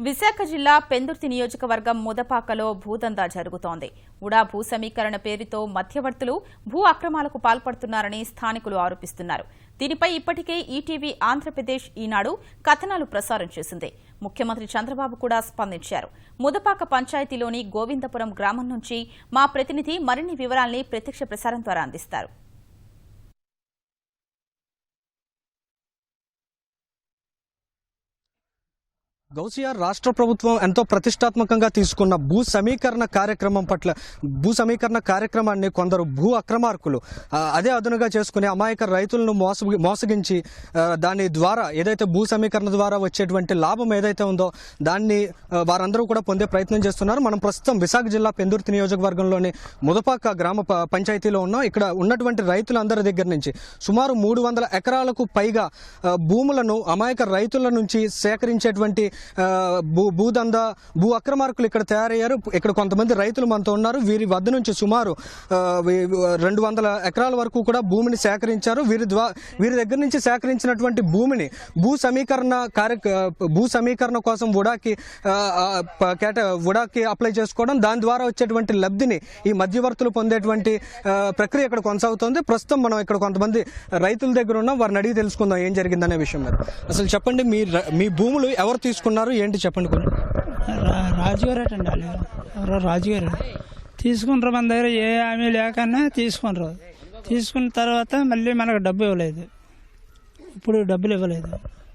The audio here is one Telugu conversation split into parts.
విశాఖ జిల్లా పెందుర్తి నియోజకవర్గం ముదపాకలో భూదందా జరుగుతోంది. ఉడా భూ సమీకరణ పేరుతో మధ్యవర్తులు భూ అక్రమాలకు పాల్పడుతున్నారని స్థానికులు ఆరోపిస్తున్నారు. దీనిపై ఇప్పటికే ఈటీవీ ఆంధ్రప్రదేశ్ ఈనాడు కథనాలు ప్రసారం చేసింది. ముఖ్యమంత్రి చంద్రబాబు కూడా స్పందించారు. ముదపాక పంచాయతీలోని గోవిందపురం గ్రామం నుంచి మా ప్రతినిధి మరిన్ని వివరాల్ని ప్రత్యక్ష ప్రసారం ద్వారా అందిస్తారు. గౌసియా రాష్ట్ర ప్రభుత్వం ఎంతో ప్రతిష్టాత్మకంగా తీసుకున్న భూ సమీకరణ కార్యక్రమాన్ని కొందరు భూ అక్రమార్కులు అదే అదునుగా చేసుకుని అమాయక రైతులను మోసగించి దాని ద్వారా ఏదైతే భూ సమీకరణ ద్వారా వచ్చేటువంటి లాభం ఏదైతే ఉందో దాన్ని వారందరూ కూడా పొందే ప్రయత్నం చేస్తున్నారు. మనం ప్రస్తుతం విశాఖ జిల్లా పెందుర్తి నియోజకవర్గంలోని ముదపాక గ్రామ పంచాయతీలో ఉన్నాం. ఇక్కడ ఉన్నటువంటి రైతులందరి దగ్గర నుంచి సుమారు 300 ఎకరాలకు పైగా భూములను అమాయక రైతుల నుంచి సేకరించేటువంటి భూ అక్రమార్కులు ఇక్కడ తయారయ్యారు. ఇక్కడ కొంతమంది రైతులు మనతో ఉన్నారు. వీరి వద్ద నుంచి సుమారు 200 ఎకరాల వరకు కూడా భూమిని సేకరించారు. వీరి దగ్గర నుంచి సేకరించినటువంటి భూమిని భూ సమీకరణ కోసం ఉడాకి అప్లై చేసుకోవడం, దాని ద్వారా వచ్చేటువంటి లబ్ధిని ఈ మధ్యవర్తులు పొందేటువంటి ప్రక్రియ ఇక్కడ కొనసాగుతోంది. ప్రస్తుతం మనం ఇక్కడ కొంతమంది రైతుల దగ్గర ఉన్నాం. వారిని అడిగి తెలుసుకుందాం ఏం జరిగిందనే విషయం మీద. అసలు చెప్పండి, మీ భూములు ఎవరు తీసుకున్నారు, ఏంటి చెప్పండి. రాజుగారు అండి, ఎవరో రాజుగారు తీసుకుంటారు. మన దగ్గర ఏ హామీ లేకన్నా తీసుకుంటారు. తీసుకున్న తర్వాత మళ్ళీ మనకు డబ్బు ఇవ్వలేదు. ఇప్పుడు డబ్బులు ఇవ్వలేదు.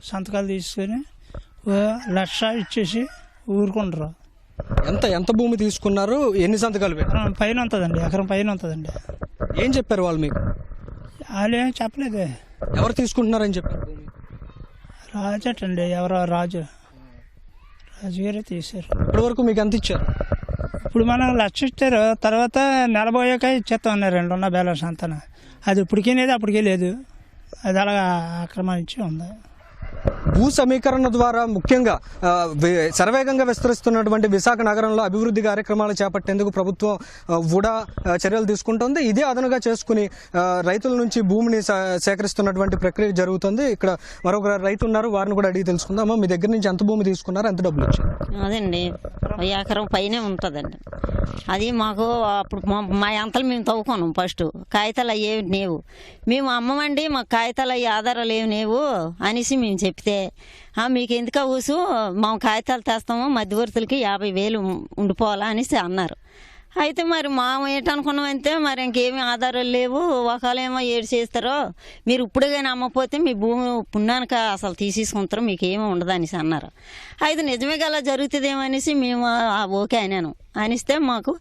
సంతకాలు తీసుకొని 1,00,000 ఇచ్చేసి ఊరుకుంటారు. ఎంత భూమి తీసుకున్నారు, ఎన్ని సంతకాలు? పైన ఉంటుందండి, ఎకరం పైన ఉంటుందండి. ఏం చెప్పారు వాళ్ళు మీకు? వాళ్ళు ఏం చెప్పలేదు. ఎవరు తీసుకుంటున్నారని చెప్పారు? రాజటండి, ఎవరో రాజుగారే తీశారు. ఇప్పటి వరకు మీకు ఎంత ఇచ్చారు? ఇప్పుడు మనం 1,00,000 ఇచ్చారు. తర్వాత నెలబోయాక ఇచ్చేస్తాం అన్నారు. 2 ఉన్న బ్యాలెన్స్ అంతా అది ఇప్పటికే లేదు, అప్పటికే లేదు. అది అలాగా ఆక్రమించి ఉంది. భూ సమీకరణ ద్వారా ముఖ్యంగా శరవేగంగా విస్తరిస్తున్నటువంటి విశాఖ నగరంలో అభివృద్ధి కార్యక్రమాలు చేపట్టేందుకు ప్రభుత్వం కూడా చర్యలు తీసుకుంటోంది. ఇదే అదనుగా చేసుకుని రైతుల నుంచి భూమిని సేకరిస్తున్నటువంటి ప్రక్రియ జరుగుతుంది. ఇక్కడ మరొక రైతు ఉన్నారు, వారిని కూడా అడిగి తెలుసుకుందాం. మీ దగ్గర నుంచి ఎంత భూమి తీసుకున్నారు, ఎంత డబ్బులు వచ్చాయి? అదండి, ఎకరం పైనే ఉంటుందండి. అది మాకు అప్పుడు మా అంతలు మేము తవ్వుకున్నాం. ఫస్ట్ కాగితాలు అయ్యేవి లేవు. మేము అమ్మమండి, మాకు కాగితాలు అయ్యే ఆధారాలు ఏమి లేవు అనేసి మేము చెప్తే, మీకు ఎందుకు ఊసు, మా కాగితాలు తెస్తాము, మధ్యవర్తులకి 50,000 ఉండిపోవాలా అనేసి అన్నారు. అయితే మరి మేము ఏంటనుకున్నామంటే మరి ఇంకేమీ ఆధారాలు లేవు, ఒకవేళేమో ఏడు చేస్తారో, మీరు ఇప్పుడే కానీ అమ్మపోతే మీ భూమి పుణ్యానికి అసలు తీసేసుకుంటారు, మీకు ఏమీ ఉండదు అనేసి అన్నారు. అయితే నిజమే అలా జరుగుతుందేమో అనేసి మేము ఓకే అన్నాను. అనిస్తే మాకు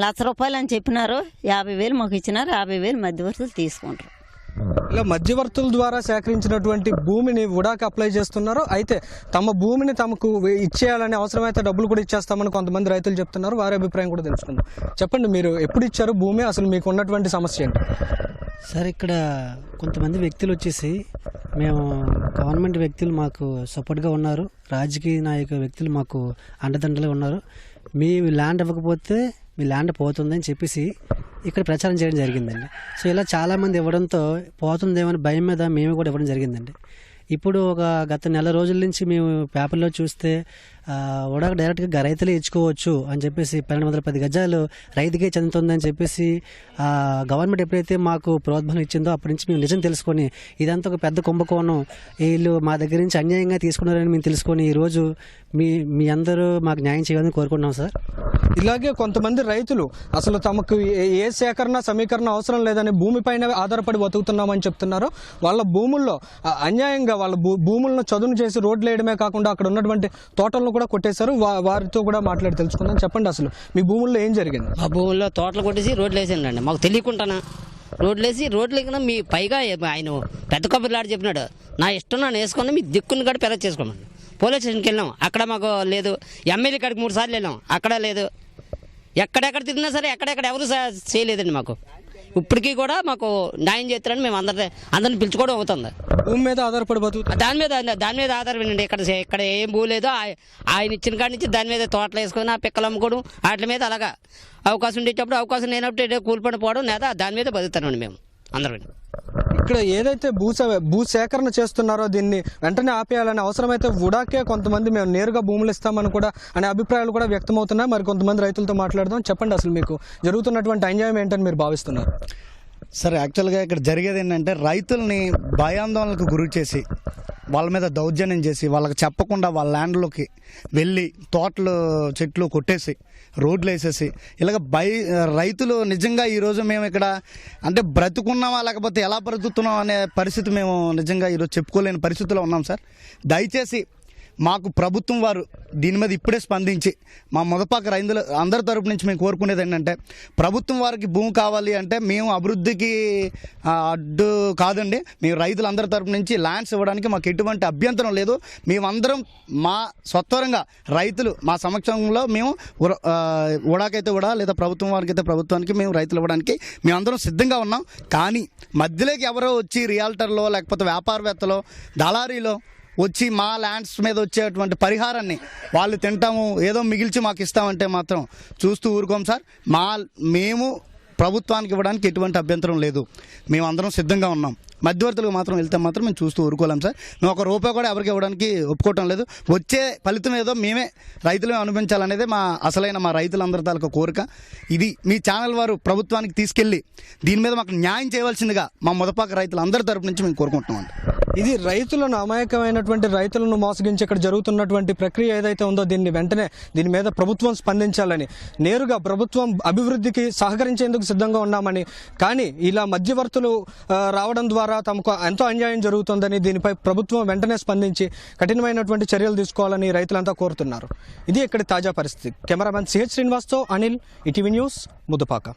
₹1,00,000 అని చెప్పినారు. 50,000 మాకు ఇచ్చినారు. 50,000 మధ్యవర్తులు తీసుకుంటారు. ఇలా మధ్యవర్తుల ద్వారా సేకరించినటువంటి భూమిని ఉడాకి అప్లై చేస్తున్నారు. అయితే తమ భూమిని తమకు ఇచ్చేయాలని, అవసరమైతే డబ్బులు కూడా ఇచ్చేస్తామని కొంతమంది రైతులు చెప్తున్నారు. వారి అభిప్రాయం కూడా తెలుసుకుందాం. చెప్పండి, మీరు ఎప్పుడు ఇచ్చారు భూమి, అసలు మీకు ఉన్నటువంటి సమస్య ఏంటి? సార్, ఇక్కడ కొంతమంది వ్యక్తులు వచ్చేసి మేము గవర్నమెంట్ వ్యక్తులు మాకు సపోర్ట్గా ఉన్నారు, రాజకీయ నాయక వ్యక్తులు మాకు అండదండలుగా ఉన్నారు. మీ ల్యాండ్ ఇవ్వకపోతే మీ ల్యాండ్ పోతుందని చెప్పేసి ఇక్కడ ప్రచారం చేయడం జరిగిందండి. సో ఇలా చాలామంది ఇవ్వడంతో పోతుందేమని భయం మీద మేము కూడా ఇవ్వడం జరిగిందండి. ఇప్పుడు గత నెల రోజుల నుంచి మేము పేపర్లో చూస్తే ఉడాక డైరెక్ట్గా రైతులే ఇచ్చుకోవచ్చు అని చెప్పేసి 1210 గజాలు రైతుకే చెందుతుందని చెప్పేసి గవర్నమెంట్ ఎప్పుడైతే మాకు ప్రోద్బలం ఇచ్చిందో అప్పటి నుంచి మేము నిజం తెలుసుకొని ఇదంతా ఒక పెద్ద కుంభకోణం, వీళ్ళు మా దగ్గర నుంచి అన్యాయంగా తీసుకున్నారని మేము తెలుసుకొని ఈరోజు మీ అందరూ మాకు న్యాయం చేయాలని కోరుకుంటున్నాం సార్. ఇలాగే కొంతమంది రైతులు అసలు తమకు ఏ సమీకరణ అవసరం లేదని భూమిపైన ఆధారపడి బతుకుతున్నామని చెప్తున్నారు. వాళ్ళ భూముల్లో అన్యాయంగా వాళ్ళ భూములను చదును చేసి రోడ్లు వేయడమే కాకుండా అక్కడ ఉన్నటువంటి తోటలను కూడా కొట్టేశారు. వారితో కూడా మాట్లాడి తెలుసుకుందాం. చెప్పండి, అసలు మీ భూముల్లో ఏం జరిగింది? మా భూముల్లో తోటలు కొట్టేసి రోడ్లు వేసానండి. మాకు తెలియకుండానా రోడ్లు వేసి రోడ్లు మీ పైగా ఆయన పెద్ద కొబ్బరిలాడు చెప్పినాడు, నా ఇష్టం నన్ను వేసుకుని మీ దిక్కుని కూడా పెరగ చేసుకోమని. పోలీస్ స్టేషన్కి వెళ్ళాం, అక్కడ మాకు లేదు. ఎమ్మెల్యే కాడికి 3 సార్లు వెళ్ళాం, అక్కడ లేదు. ఎక్కడెక్కడ తిరిగినా సరే ఎక్కడెక్కడ ఎవరు చేయలేదండి. మాకు ఇప్పటికీ కూడా మాకు న్యాయం చేస్తారని మేము అందరిని పిలుచుకోవడం అవుతుంది. భూమి మీద ఆధారపడి బతుకుతాం, దాని మీద ఆధారపడండి. ఇక్కడ ఏం భూ లేదో ఆయన ఇచ్చిన కాడి నుంచి దాని మీద తోటలు వేసుకొని ఆ పిక్కలు అమ్ముకోవడం, వాటి మీద అలాగా అవకాశం ఉండేటప్పుడు అవకాశం లేనప్పుడు కూలిపడి పోవడం లేదా దాని మీద బతుకుతామండి మేము అందరం. ఇక్కడ ఏదైతే భూసేకరణ చేస్తున్నారో దీన్ని వెంటనే ఆపేయాలని, అవసరమైతే ఉడాకే కొంతమంది మేము నేరుగా భూములు ఇస్తామని కూడా అనే అభిప్రాయాలు కూడా వ్యక్తమవుతున్నాయి. మరి కొంతమంది రైతులతో మాట్లాడదాం. చెప్పండి, అసలు మీకు జరుగుతున్నటువంటి అన్యాయం ఏంటని మీరు భావిస్తున్నారు? సరే, యాక్చువల్గా ఇక్కడ జరిగేది ఏంటంటే రైతుల్ని భయాందోళనకు గురి చేసి వాళ్ళ మీద దౌర్జన్యం చేసి వాళ్ళకి చెప్పకుండా వాళ్ళ ల్యాండ్లోకి వెళ్ళి తోటలు చెట్లు కొట్టేసి రోడ్లు వేసేసి ఇలాగ రైతులు నిజంగా ఈరోజు మేము ఇక్కడ అంటే బ్రతుకున్నామా లేకపోతే ఎలా బ్రతుకుతున్నాం అనే పరిస్థితి మేము నిజంగా ఈరోజు చెప్పుకోలేని పరిస్థితిలో ఉన్నాం సార్. దయచేసి మాకు ప్రభుత్వం వారు దీని మీద ఇప్పుడే స్పందించి మా ముదపాక రైతులు అందరి తరపు నుంచి మేము కోరుకునేది ఏంటంటే ప్రభుత్వం వారికి భూమి కావాలి అంటే మేము అభివృద్ధికి అడ్డు కాదండి. మేము రైతులందరి తరపు నుంచి ల్యాండ్స్ ఇవ్వడానికి మాకు ఎటువంటి అభ్యంతరం లేదు. మేమందరం మా స్వత్వరంగా రైతులు మా సమక్షంలో మేము ఉడాకైతే ఉడా లేదా ప్రభుత్వం వారికి అయితే ప్రభుత్వానికి మేము రైతులు ఇవ్వడానికి మేమందరం సిద్ధంగా ఉన్నాం. కానీ మధ్యలోకి ఎవరో వచ్చి రియాల్టర్లో లేకపోతే వ్యాపారవేత్తలో దళారీలో వచ్చి మా ల్యాండ్స్ మీద వచ్చేటువంటి పరిహారాన్ని వాళ్ళు తింటాము ఏదో మిగిల్చి మాకు ఇస్తామంటే మాత్రం చూస్తూ ఊరుకోం సార్. మేము ప్రభుత్వానికి ఇవ్వడానికి ఎటువంటి అభ్యంతరం లేదు. మేమందరం సిద్ధంగా ఉన్నాం. మధ్యవర్తులకు మాత్రం వెళ్తే మాత్రం మేము చూస్తూ ఊరుకోలేం సార్. మేము ఒక రూపాయి కూడా ఎవరికి ఇవ్వడానికి ఒప్పుకోవటం లేదు. వచ్చే ఫలితం ఏదో మేమే రైతులమే అనుభవించాలనేదే అసలైన మా రైతులందరి తాలూకు కోరిక. ఇది మీ ఛానల్ వారు ప్రభుత్వానికి తీసుకెళ్ళి దీని మీద మాకు న్యాయం చేయవలసిందిగా మా ముదపాక రైతులందరి తరపు నుంచి మేము కోరుకుంటున్నాం. ఇది రైతులను అమాయకమైనటువంటి రైతులను మోసగించి ఇక్కడ జరుగుతున్నటువంటి ప్రక్రియ ఏదైతే ఉందో వెంటనే దీని మీద ప్రభుత్వం స్పందించాలని, నేరుగా ప్రభుత్వం అభివృద్ధికి సహకరించేందుకు సిద్ధంగా ఉన్నామని, కానీ ఇలా మధ్యవర్తులు రావడం ద్వారా తమకు ఎంతో అన్యాయం జరుగుతుందని దీనిపై ప్రభుత్వం వెంటనే స్పందించి కఠినమైనటువంటి చర్యలు తీసుకోవాలని రైతులంతా కోరుతున్నారు. ఇది ఇక్కడి తాజా పరిస్థితి. కెమెరామెన్ సిహెచ్ శ్రీనివాస్తో అనిల్, ఈటీవీ న్యూస్, ముదపాక.